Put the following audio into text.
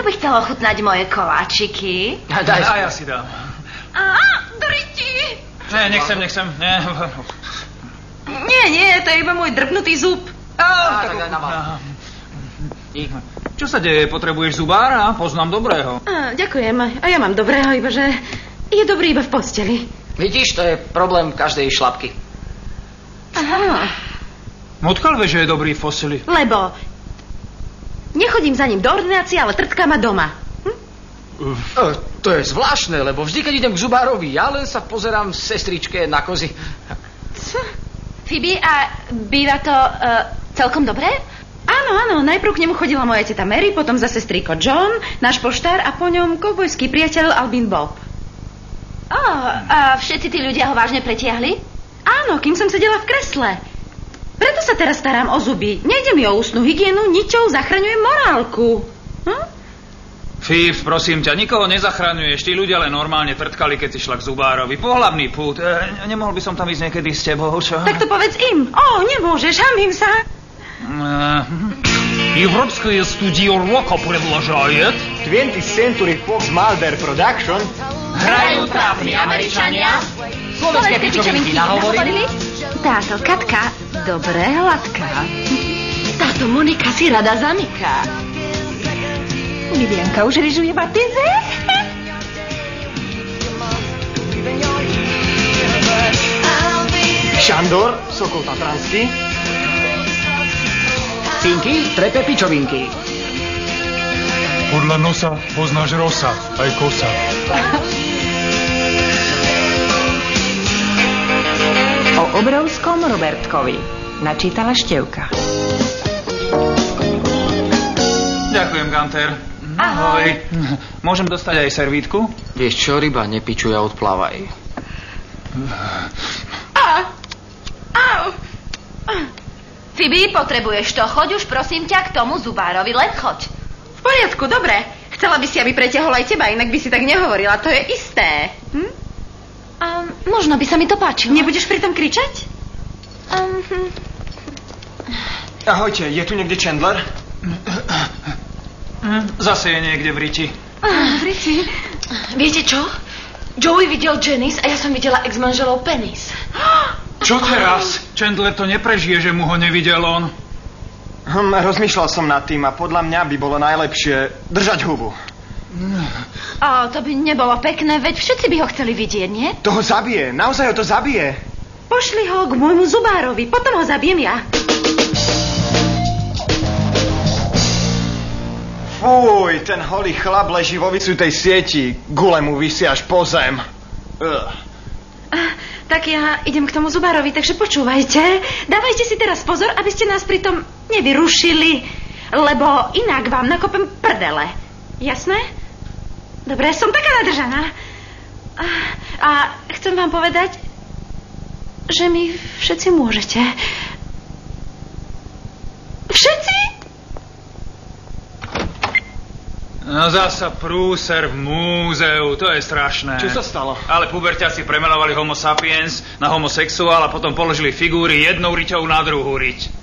Kto by chcel ochutnať moje koláčiky? Ja si dám. Driti! Nechcem. Nie, to je iba môj drbnutý zub. Tak na vás. Čo sa deje? Potrebuješ zubára? Poznám dobrého. Ďakujem. A ja mám dobrého, iba že je dobrý iba v posteli. Vidíš, to je problém každej šlapky. Aha. Odkiaľ vieš, že je dobrý v posteli? Lebo nechodím za ním do ordinácie, ale trtká ma doma. To je zvláštne, lebo vždy, keď idem k zubárovi, ja len sa pozerám sestričke na kozy. Phoebe, a býva to celkom dobré? Áno, najprv k nemu chodila moja teta Mary, potom zase strýko John, náš poštár a po ňom kovbojský priateľ Albin Bob. A všetci tí ľudia ho vážne pretiahli? Áno, kým som sedela v kresle. Preto sa teraz starám o zuby. Nejde mi o ústnu hygienu, ničou zachraňujem morálku. Fíbs, prosím ťa, nikoho nezachraňuješ. Tí ľudia len normálne trtkali, keď si šla k zubárovi. Pohlavný pút. Nemohol by som tam ísť niekedy s tebou, čo? Tak to povedz im. Nemôžeš, hamím sa. Европское студио рока предложает 20th Century Fox Mulder Production. Hrajú trápni Američania. Slovenské pičovinky nahovorili. Táto Katka dobre hladká. Táto Monika si rada zamyká. Vivianka už ryžuje batize. Šandor, Sokol Tatranský. Pinky, trepe pičovinky. Podľa nosa poznáš rosa, aj kosa. O obrovskom Robertkovi načítala Števka. Ďakujem, Ganter. Ahoj. Môžem dostať aj servítku? Vieš čo, ryba, nepičuj a odplávaj. Phoebe, potrebuješ to. Choď už, prosím ťa, k tomu zubárovi. Len choď. V poriadku, dobre. Chcela by si, aby pretiahol aj teba, inak by si tak nehovorila. To je isté. Možno by sa mi to páčilo. Nebudeš pritom kričať? Ahojte, je tu niekde Chandler? Zase je niekde v riti. V riti? Viete čo? Joey videl Janice a ja som videla ex-manželov Penis. Čo teraz? Chandler to neprežije, že mu ho nevidel on. Rozmýšľal som nad tým a podľa mňa by bolo najlepšie držať hubu. To by nebolo pekné, veď všetci by ho chceli vidieť, nie? To ho zabije, naozaj ho to zabije. Pošli ho k môjmu zubárovi, potom ho zabijem ja. Fuj, ten holý chlap leží vo vycutej sieti. Gule mu visí až po zem. Tak ja idem k tomu zubárovi, takže počúvajte. Dávajte si teraz pozor, aby ste nás pritom nevyrušili, lebo inak vám nakopem prdele. Jasné? Dobre, som taká nadržaná. A chcem vám povedať, že mi všetci môžete. Všetci? No zasa prúser v múzeu, to je strašné. Čo sa stalo? Ale puberťáci premenovali homo sapiens na homosexuál a potom položili figúry jednou riťou na druhú riť.